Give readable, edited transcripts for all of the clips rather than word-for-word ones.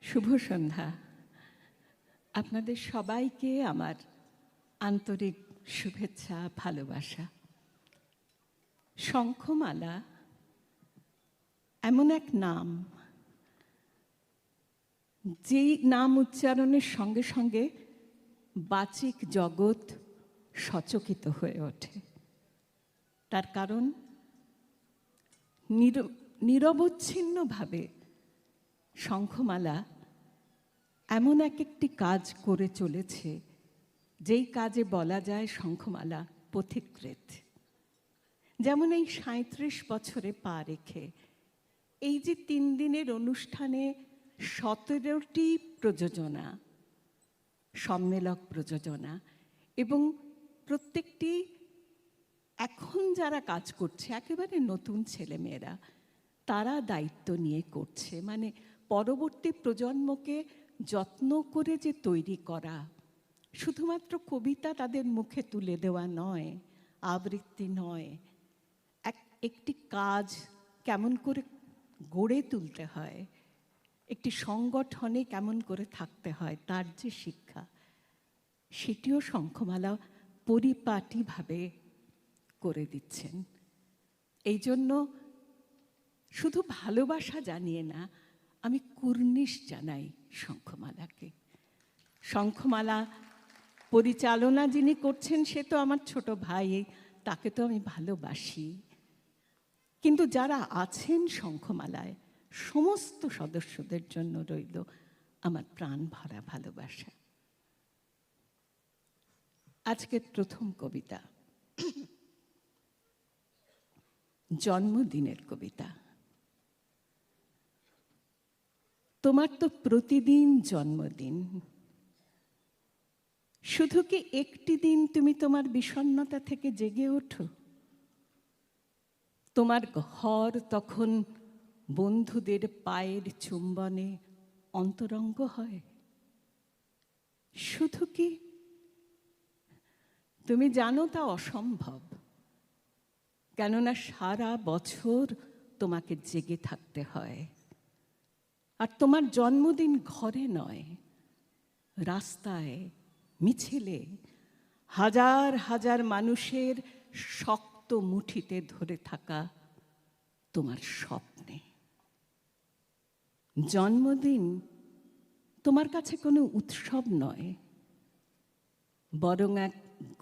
শুভ সন্ধ্যা। আপনাদের সবাইকে আমার আন্তরিক শুভেচ্ছা, ভালোবাসা। শঙ্খমালা এমন এক নাম, যেই নাম উচ্চারণের সঙ্গে সঙ্গে বাচিক জগৎ সচকিত হয়ে ওঠে। তার কারণ নিরবচ্ছিন্নভাবে শঙ্খমালা এমন একটি কাজ করে চলেছে, যেই কাজে বলা যায় শঙ্খমালা পথিকৃৎ। যেমন এই ৩৭ বছরে পা রেখে এই যে ৩ দিনের অনুষ্ঠানে ১৭টি প্রযোজনা, সম্মেলক প্রযোজনা, এবং প্রত্যেকটি এখন যারা কাজ করছে একেবারে নতুন ছেলেমেয়েরা, তারা দায়িত্ব নিয়ে করছে। মানে পরবর্তী প্রজন্মকে যত্ন করে যে তৈরি করা, শুধুমাত্র কবিতা তাদের মুখে তুলে দেওয়া নয়, আবৃত্তি নয়, একটি কাজ কেমন করে গড়ে তুলতে হয়, একটি সংগঠনে কেমন করে থাকতে হয়, তার যে শিক্ষা, সেটিও শঙ্খমালা পরিপাটিভাবে করে দিচ্ছেন। এই জন্য শুধু ভালোবাসা জানিয়ে না, আমি কুর্নিশ জানাই শঙ্খমালাকে। শঙ্খমালা পরিচালনা যিনি করছেন সে তো আমার ছোট ভাই, তাকে তো আমি ভালোবাসি। কিন্তু যারা আছেন শঙ্খমালায়, সমস্ত সদস্যদের জন্য রইল আমার প্রাণ ভরা ভালোবাসা। আজকের প্রথম কবিতা জন্মদিনের কবিতা। তোমার তো প্রতিদিন জন্মদিন, শুধু কি একটি দিন তুমি তোমার বিষণ্ণতা থেকে জেগে ওঠো? তোমার ঘর তখন বন্ধুদের পায়ের চুম্বনে অন্তরঙ্গ হয়? শুধু কি? তুমি জানো তা অসম্ভব, কেননা সারা বছর তোমাকে জেগে থাকতে হয়। আর তোমার জন্মদিন ঘরে নয়, রাস্তায়, মিছিলে, হাজার হাজার মানুষের শক্ত মুঠিতে ধরে থাকা তোমার স্বপ্নে। জন্মদিন তোমার কাছে কোনো উৎসব নয়, বরং এক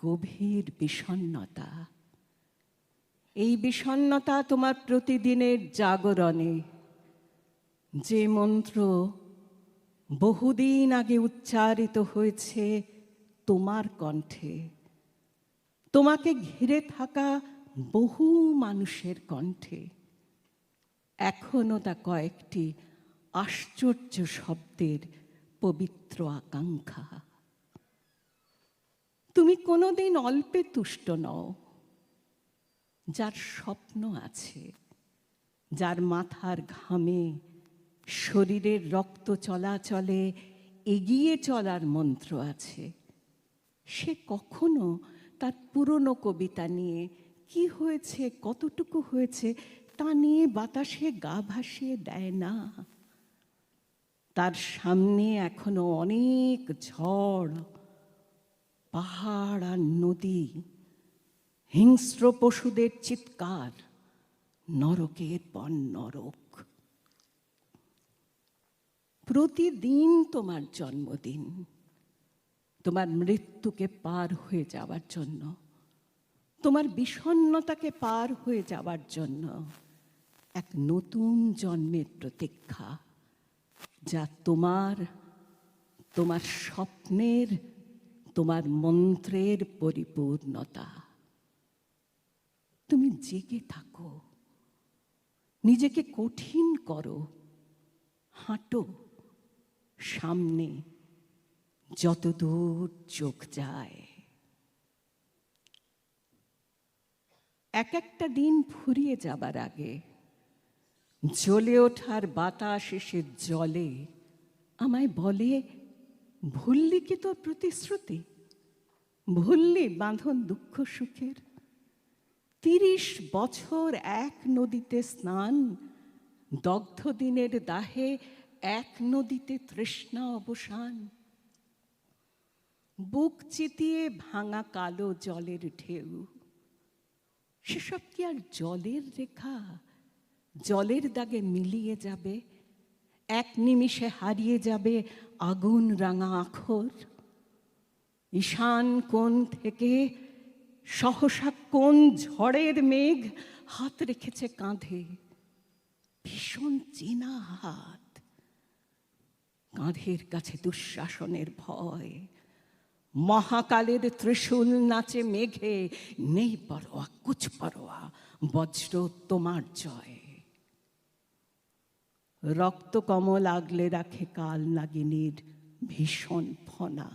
গভীর বিষণ্ণতা। এই বিষণ্ণতা তোমার প্রতিদিনের জাগরণে, যে মন্ত্র বহুদিন আগে উচ্চারিত হয়েছে তোমার কণ্ঠে, তোমাকে ঘিরে থাকা বহু মানুষের কণ্ঠে, এখনো তা কয়েকটি আশ্চর্য শব্দের পবিত্র আকাঙ্ক্ষা। তুমি কোনোদিন অল্পে তুষ্ট নও। যার স্বপ্ন আছে, যার মাথার ঘামে, শরীরের রক্ত চলাচলে এগিয়ে চলার মন্ত্র আছে, সে কখনো তার পুরনো কবিতা নিয়ে কি হয়েছে, কতটুকু হয়েছে, তা নিয়ে বাতাসে গা ভাসিয়ে দেয় না। তার সামনে এখনো অনেক ঝড়, পাহাড় আর নদী, হিংস্র পশুদের চিৎকার, নরকের পর নরক। প্রতিদিন তোমার জন্মদিন, তোমার মৃত্যুকে পার হয়ে যাওয়ার জন্য, তোমার বিষণ্ণতাকে পার হয়ে যাওয়ার জন্য এক নতুন জন্মের প্রতীক্ষা, যা তোমার স্বপ্নের, তোমার মন্ত্রের পরিপূর্ণতা। তুমি জেগে থাকো, নিজেকে কঠিন করো, হাঁটো সামনে যতদূর চোখ যায়। এক একটা দিন ফুরিয়ে যাবার আগে জ্বলে ওঠার বাতাস এসে জলে আমায় বলে, ভুললি কি তোর প্রতিশ্রুতি? ভুললি বাঁধন দুঃখ সুখের? ৩০ বছর এক নদীতে স্নান, দগ্ধ দিনের দাহে এক নদীতে তৃষ্ণা অবসান, বুক চিতিয়ে ভাঙা কালো জলের ঢেউ, সেসব কি আর জলের রেখা? জলের দাগে মিলিয়ে যাবে, এক নিমিষে হারিয়ে যাবে আগুন রাঙা আখর। ঈশান কোণ থেকে সহসা কোন ঝড়ের মেঘ হাত রেখেছে কাঁধে, ভীষণ চেনা হাত। কাঁধের কাছে দুঃশাসনের ভয়, মহাকালের ত্রিশূল নাচে মেঘে, নেই পরোয়া কুছ পরোয়া, বজ্র তোমার জয়। রক্ত কমল আগলে রাখে কাল নাগিনীর ভীষণ ফনা,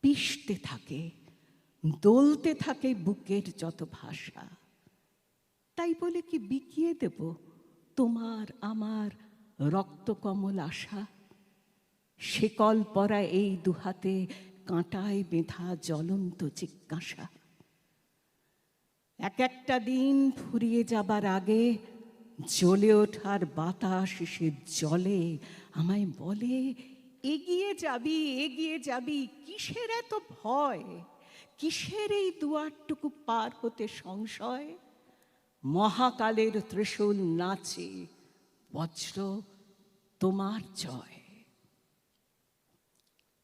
পিষতে থাকে, দোলতে থাকে বুকের যত ভাষা। তাই বলে কি বিকিয়ে দেব তোমার আমার রক্ত কমল আশা? শিকল পরা এই দুহাতে কাঁটায় বেঁধা জ্বলন্ত জিজ্ঞাসা। এক একটা দিন ফুরিয়ে যাবার আগে জ্বলে ওঠার বাতাস সে জলে আমায় বলে, এগিয়ে যাবি এগিয়ে যাবি, কিসের এত ভয়? কিসের এই দুয়ারটুকু পার হতে সংশয়? মহাকালের ত্রিশূল নাচে, বজ্র তোমার জয়।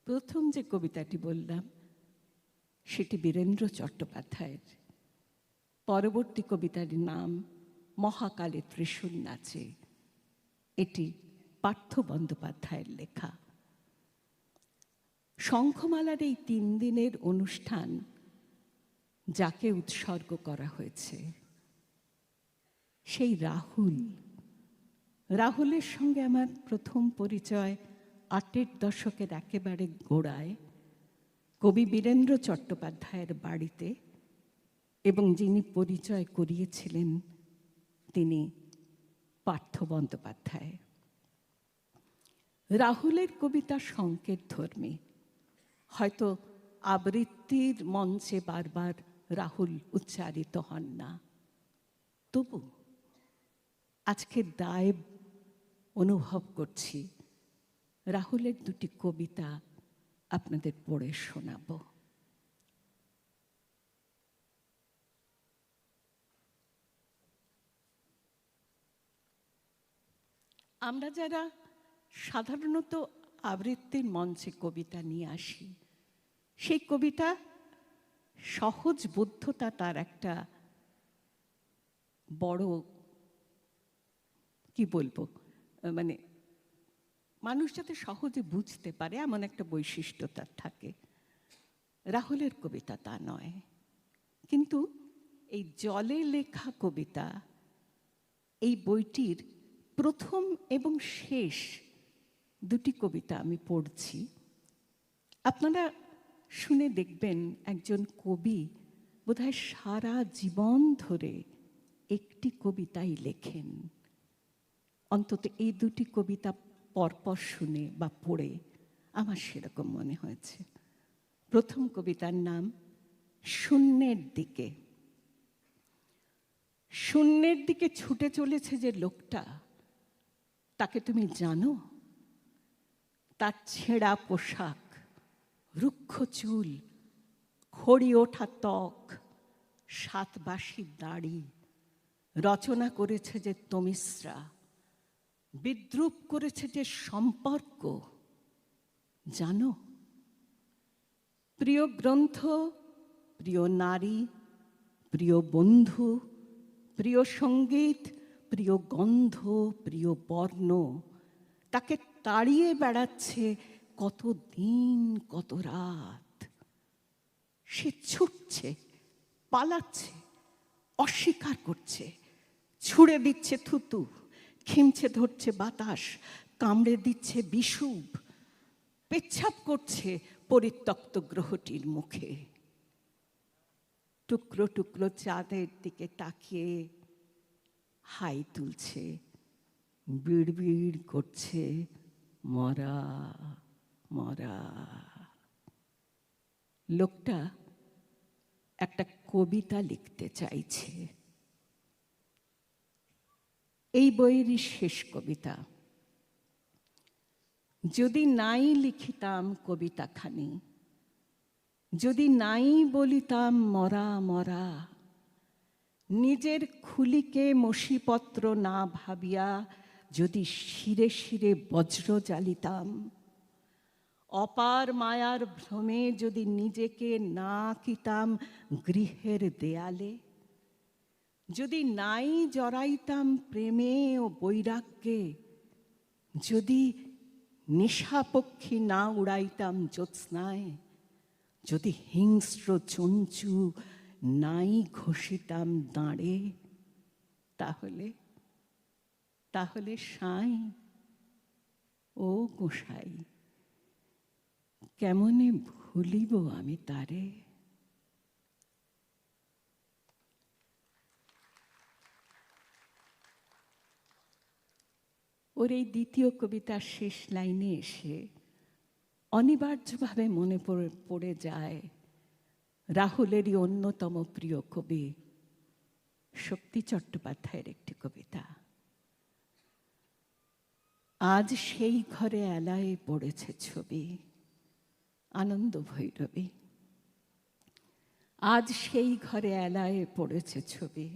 প্রথম যে কবিতাটি বললাম সেটি বীরেন্দ্র চট্টোপাধ্যায়ের। পরবর্তী কবিতার নাম মহাকালে ত্রিশূল নাচে, এটি পার্থ বন্দ্যোপাধ্যায়ের লেখা। শঙ্খমালার এই 3 দিনের অনুষ্ঠান যাকে উৎসর্গ করা হয়েছে সেই রাহুলের সঙ্গে আমার প্রথম পরিচয় 8-এর দশকের একেবারে গোড়ায় কবি বীরেন্দ্র চট্টোপাধ্যায়ের বাড়িতে, এবং যিনি পরিচয় করিয়েছিলেন তিনি পার্থ বন্দ্যোপাধ্যায়। রাহুলের কবিতা সংকেত ধর্মী, হয়তো আবৃত্তির মঞ্চে বারবার রাহুল উচ্চারিত হন না, তবু আজকে দায় অনুভব করছি রাহুলের 2টি কবিতা আপনাদের পড়ে শোনাব। আমরা যারা সাধারণত আবৃত্তির মঞ্চে কবিতা নিয়ে আসি, সেই কবিতা সহজ বোধ্যতা তার একটা বড়, কি বলবো, মানে মানুষ যাতে সহজে বুঝতে পারে এমন একটা বৈশিষ্ট্য তার থাকে। রাহুলের কবিতা তা নয়, কিন্তু এই জলে লেখা কবিতা, এই বইটির প্রথম এবং শেষ 2টি কবিতা আমি পড়ছি। আপনারা শুনে দেখবেন একজন কবি বোধহয় সারা জীবন ধরে একটি কবিতাই লেখেন। অন্তত এই 2টি কবিতা পরপর শুনে বা পড়ে আমার সেরকম মনে হয়েছে। প্রথম কবিতার নাম শূন্যের দিকে। শূন্যের দিকে ছুটে চলেছে যে লোকটা, তাকে তুমি জানো? তার ছেঁড়া পোশাক, রুক্ষ চুল, খড়ি ওঠা ত্বক, 7 বাঁশি দাড়ি, রচনা করেছে যে তমিশ্রা, বিদ্রূপ করেছে যে সম্পর্ক, জানো? প্রিয় গ্রন্থ, প্রিয় নারী, প্রিয় বন্ধু, প্রিয় সঙ্গীত, প্রিয় গন্ধ, প্রিয় বর্ণ, তাকে তাড়িয়ে বেড়াচ্ছে কত দিন কত রাত। সে ছুটছে, পালাচ্ছে, অস্বীকার করছে, ছুঁড়ে দিচ্ছে থুতু, খিমছে ধরছে বাতাস, কামড়ে দিচ্ছে বিষুব, পেচ্ছাপ করছে পরিত্যক্ত গ্রহটির মুখে। টুকরো টুকরো চাঁদের দিকে তাকিয়ে হাই তুলছে, বিড়বিড় করছে, মরা মরা। লোকটা একটা কবিতা লিখতে চাইছে। এই বইয়েরই শেষ কবিতা। যদি নাই লিখিতাম কবিতাখানি, যদি নাই বলিতাম মরা মরা, নিজের খুলিকে মসিপত্র না ভাবিয়া যদি শিরে শিরে বজ্র জ্বালিতাম, অপার মায়ার ভ্রমে যদি নিজেকে না আঁকিতাম গৃহের দেয়ালে, যদি নাই জড়াইতাম প্রেমে ও বৈরাগ্যে, যদি নেশাপক্ষী না উড়াইতাম জ্যোৎস্নায়, যদি হিংস্র চঞ্চু নাই ঘষিতাম দাঁড়ে, তাহলে তাহলে সাঁই ও গোসাই, কেমনে ভুলিব আমি তারে। ওর এই দ্বিতীয় কবিতার শেষ লাইনে এসে অনিবার্যভাবে মনে পড়ে যায় রাহুলেরই অন্যতম প্রিয় কবি শক্তি চট্টোপাধ্যায়ের একটি কবিতা। আজ সেই ঘরে এলায় পড়েছে ছবি, আনন্দ ভৈরবী। আজ সেই ঘরে এলায় পড়েছে ছবি,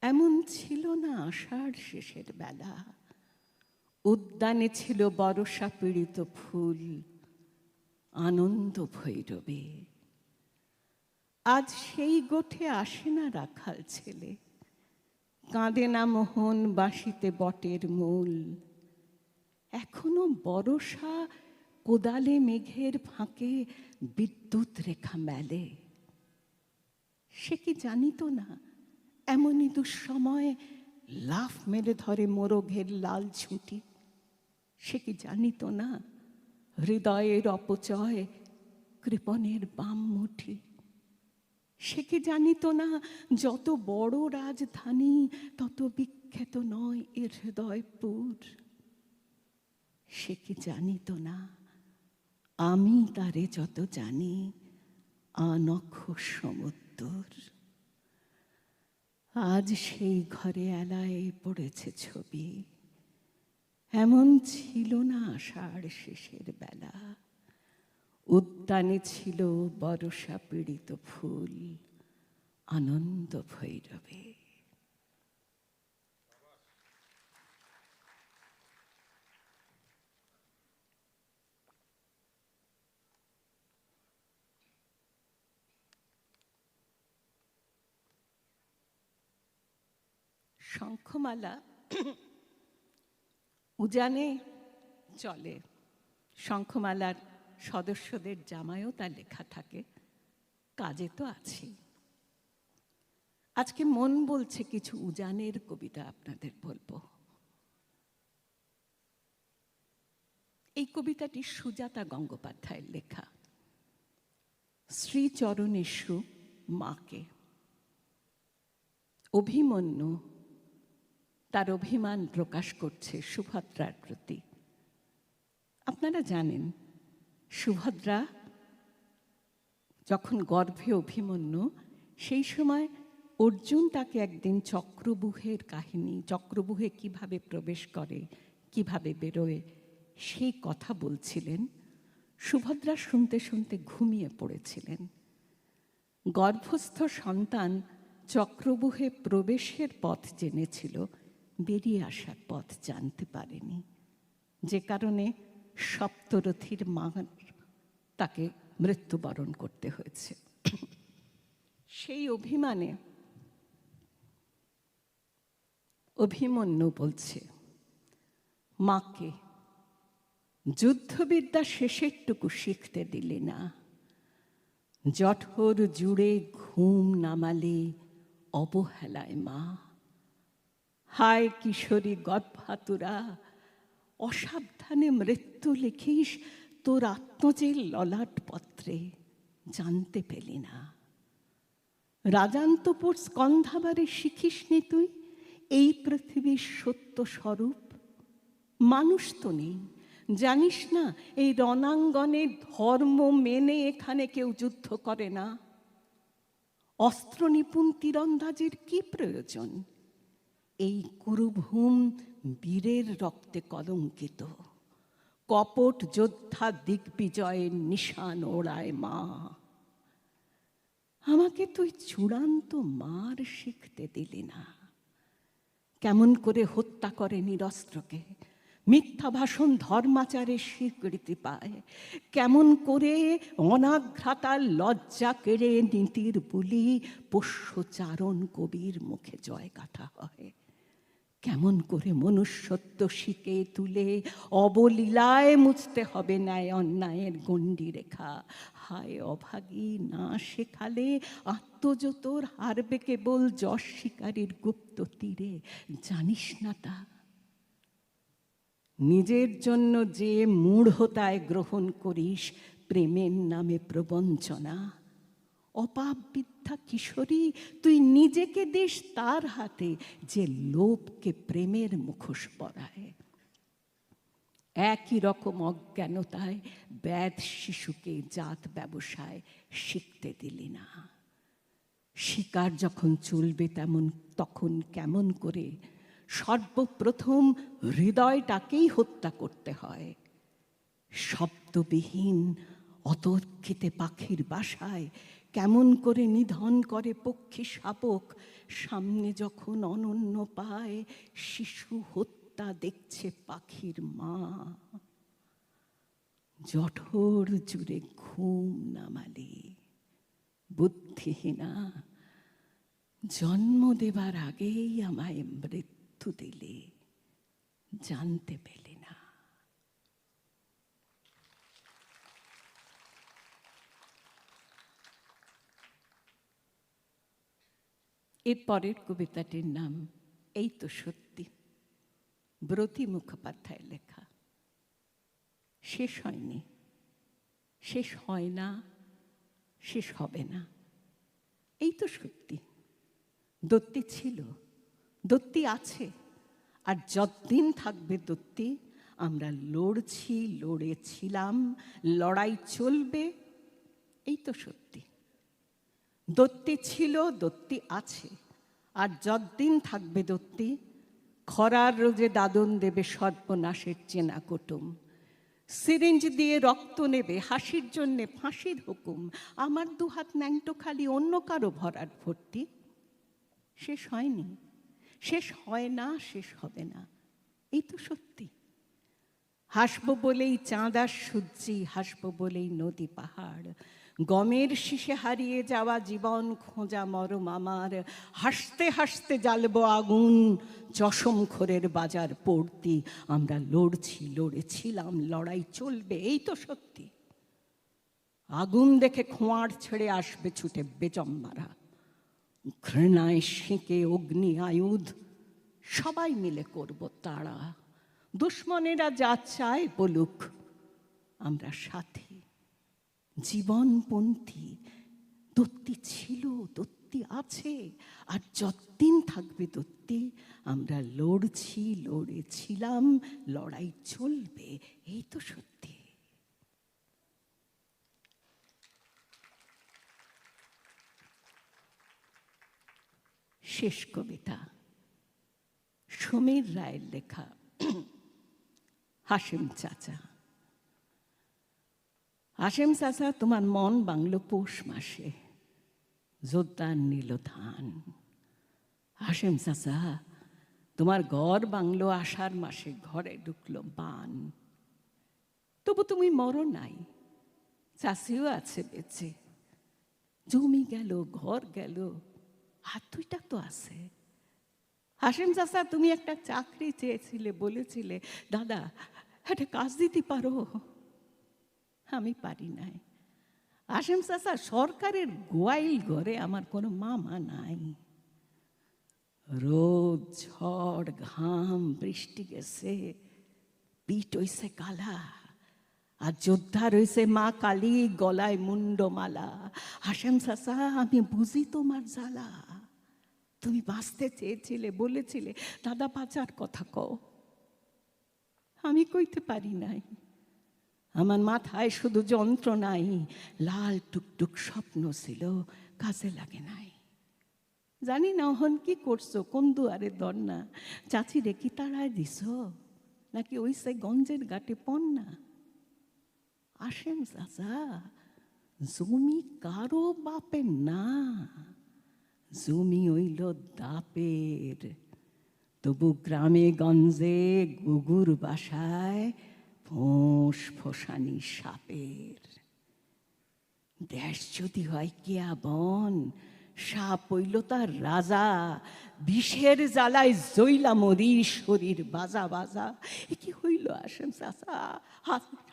এমন ছিল না আষাঢ় শেষের বেলা, উদ্যানে ছিল বরষা পীড়িত ফুল, আনন্দ ভৈরবী। আজ সেই গোঠে আসে না রাখাল ছেলে, কাঁদে না মোহন বাঁশিতে বটের মূল, এখনো বরষা কোদালে মেঘের ফাঁকে বিদ্যুৎ রেখা মেলে। সে কি জানিত না এমনই দুঃসময় লাফ মেরে ধরে মোরগের লাল ঝুঁটি? সে কি জানিত না হৃদয়ের অপচয় কৃপণের বাম মুঠি? সে কি জানিত না যত বড় রাজধানী তত বিখ্যাত নয় এর হৃদয়পুর? সে কি জানিত না আমি তারে যত জানি আনখ সমুদ্র? আজ সেই ঘরে এলায় পড়েছে ছবি, এমন ছিল না আষাঢ় শেষের বেলা, উদ্যানে ছিল বরষা পীড়িত ফুল, আনন্দ ভৈরবী। শঙ্খমালা উজানে চলে, শঙ্খমালার সদস্যদের জামায়ও তা লেখা থাকে, কাজে তো আছে। আজকে মন বলছে কিছু উজানের কবিতা আপনাদের বলবো। এই কবিতাটি সুজাতা গঙ্গোপাধ্যায়ের লেখা। শ্রীচরণেষু মাকে। অভিমন্যু তার অভিমান প্রকাশ করছে সুভদ্রার প্রতি। আপনারা জানেন সুভদ্রা যখন গর্ভে অভিমন্যু, সেই সময় অর্জুন তাকে একদিন চক্রব্যূহের কাহিনী, চক্রব্যূহে কিভাবে প্রবেশ করে, কিভাবে বেরোয়, সেই কথা বলছিলেন। সুভদ্রা শুনতে শুনতে ঘুমিয়ে পড়েছিলেন। গর্ভস্থ সন্তান চক্রব্যূহে প্রবেশের পথ জেনেছিল, বেরিয়ে আসার পথ জানতে পারেনি, যে কারণে সপ্তরথীর মা তাকে মৃত্যুবরণ করতে হয়েছে। সেই অভিমানে অভিমন্যু বলছে মাকে, যুদ্ধবিদ্যা শেষেরটুকু শিখতে দিলে না, জঠর জুড়ে ঘুম নামালে অবহেলায় মা। হায় কিশোরী গর্ভাতুরা, অসাবধানে মৃত্যু লিখিস তোর আত্মজের ললাট পত্রে, জানতে পেলি না। রাজান্তপুর স্কন্ধাবারে শিখিসনি তুই এই পৃথিবীর সত্য স্বরূপ? মানুষ তো নেই, জানিস না এই রণাঙ্গনে ধর্ম মেনে এখানে কেউ যুদ্ধ করে না। অস্ত্র নিপুণ তীরন্দাজের কি প্রয়োজন? এই কুরুভূম বীরের রক্তে কলঙ্কিত। কপট যোদ্ধা দিগ্বিজয়ের নিশান ওড়ায় মা। আমাকে তুই চূড়ান্ত মার শিখতে দিলি না। কেমন করে হত্যা করে নিরস্ত্রকে, মিথ্যা ভাষণ ধর্মাচারের স্বীকৃতি পায়, কেমন করে অনাঘ্রাতার লজ্জা কেড়ে নীতির বুলি পোষ্যচারণ কবির মুখে জয়গাথা হয়, কেমন করে মনুষ্যত্ব শিখে তুলে অবলীলায় মুছতে হবে ন্যায় অন্যায়ের গণ্ডি রেখা। হায় অভাগী, না শেখালে আত্মজোতর হারবে কেবল যশ শিকারীর গুপ্ত তীরে, জানিস না তা? নিজের জন্য যে মূঢ়তায় গ্রহণ করিস প্রেমের নামে প্রবঞ্চনা, অপাপ বিদ্যা কিশোরী তুই নিজেকে দিস তার হাতে যে লোভকে প্রেমের মুখোশ পরায়। একই রকম অজ্ঞানতায় ব্যাধ শিশুকে জাত ব্যবসায় শিখতে দিলি না। শিকার যখন চলবে তখন কেমন করে সর্বপ্রথম হৃদয়টাকেই হত্যা করতে হয়। শব্দবিহীন অতর্কিতে পাখির বাসায় কেমন করে নিধন করে পক্ষী শাবক, সামনে যখন অনন্য পায় শিশু হত্যা দেখছে পাখির মা। জঠর জুড়ে ঘুম নামালি বুদ্ধিহীনা, জন্ম দেবার আগেই আমায় মৃত্যু দিলে, জানতে পেলে না। এর পরের কবিতাটির নাম এই তো সত্যি, ব্রতী মুখোপাধ্যায়ের লেখা। শেষ হয়নি, শেষ হয় না, শেষ হবে না। এই তো সত্যি, দত্তি ছিল, দত্তি আছে, আর যতদিন থাকবে দত্তি আমরা লড়ছি, লড়েছিলাম, লড়াই চলবে। এই তো সত্যি, দত্তি ছিল, দত্তি আছে, আর যতদিন থাকবে দত্তি খরার রোজে দাদন দেবে সর্বনাশের চেনা কুটুম, সিরিঞ্জ দিয়ে রক্ত নেবে হাসির জন্যে ফাঁসির হুকুম, আমার দুহাত ন্যাংটো খালি অন্য কারো ভরাট ভর্তি। শেষ হয়নি, শেষ হয় না, শেষ হবে না। এই তো সত্যি, হাসবো বলেই চাঁদ আর সূর্যি, হাসবো বলেই নদী পাহাড়, গমের শীষে হারিয়ে যাওয়া জীবন খোঁজা মরম আমার, হাসতে হাসতে জ্বালবো আগুন চশমখোরের বাজার পড়তি, আমরা লড়ছি, লড়েছিলাম, লড়াই চলবে। এই তো সত্যি, আগুন দেখে খোঁয়ার ছেড়ে আসবে ছুটে বেজম্মারা, ঘৃণায় সেঁকে অগ্নি আয়ুধ সবাই মিলে করব তাড়া, দুশ্মনেরা যা চায় বলুক আমরা সাথী, জীবনপন্থী। দত্তি ছিল, দত্তি আছে, আর যতদিন থাকবে দত্তি আমরা লড়ছি, লড়েছিলাম, লড়াই চলবে। এই তো সত্যি। শেষ কবিতা সমীর রায়ের লেখা, হাশেম চাচা। হাশেম চাচা, তোমার মন বাংলো পৌষ মাসে, জোরদার নিল ধান। হাশেম চাচা, তোমার ঘর বাংলো আষাঢ় মাসে, ঘরে ঢুকলো বান। তবু তুমি মরো নাই, চাষিও আছে বেঁচে, জমি গেল, ঘর গেল, হাত দুইটা তো আছে। হাশেম চাচা, তুমি একটা চাকরি চেয়েছিলে, বলেছিলে দাদা একটা কাজ দিতে পারো, আমি পারি নাই। হাশেম চাচা, সরকারের গোয়াইল ঘরে আমার কোনো মামা নাই। রোদ, ঝড়, ঘাম, বৃষ্টি গেছে, পিঠ হইছে কালা, আর যোদ্ধা রয়েছে মা কালী, গলায় মুন্ডমালা। হাশেম চাচা, আমি বুঝি তোমার জ্বালা, তুমি বাঁচতে চেয়েছিলে, বলেছিলে দাদা বাঁচার কথা কও, আমি কইতে পারি নাই। আমার মাথায় শুধু যন্ত্রণাই, লাল টুকটুক স্বপ্ন ছিল, কাজে লাগে নাই। জানি না হন কি করছো, কোন দুয়ারে দরনা, চাচি রে কি তাড়ায় দিছ? নাকি ওই সে গঞ্জের ঘাটে পন্না? হাশেম চাচা, জমি কারো বাপের না, জমি হইল দাপের। তবু গ্রামে গঞ্জে গুগুর বাসায় ফোঁস ফোসানি সাপের। দেশ যদি হয় কেয়া বন, সাপ হইল তার রাজা, বিষের জ্বালায় জইলা মরি শরীর বাজা বাজা। এ কি হইল হাশেম চাচা?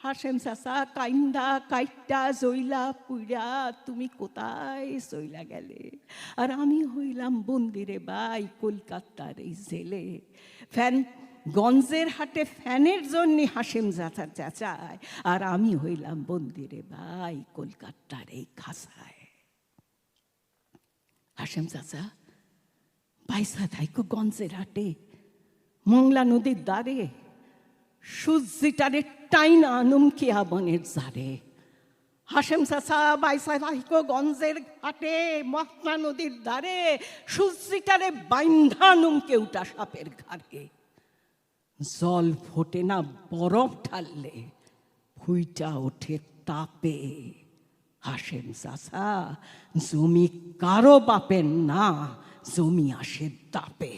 হাশেম চাচা কাইন্দা কাইটা জইলা পুইরা তুমি কোথায় চইলা গেলে? আর আমি হইলাম বন্দিরে বাই কলকাতার এই জেলে। ফ্যান গঞ্জের হাটে ফ্যানের জন্য হাশেম চাচা চেঁচায়, আর আমি হইলাম বন্দিরে ভাই কলকাতার এই খাসায়। হাশেম চাচা পয়সা থাইকো গঞ্জের হাটে, মংলা নদীর দ্বারে, সূর্যিটারে টাইনা নুমকিয়া বনের জারে। হাশেম চাচা বাইসা থাইকো গঞ্জের হাটে, মংলা নদীর দ্বারে, সূর্যিটারে বাইন্ধা নুমকে উঠা সাপের ঘাড়ে। জল ফোটে না বরফ ঢাললে, ফুইটা ওঠে তাপে। হাশেম চাচা, জমি কারো বাপের না, জমি আসে দাপে।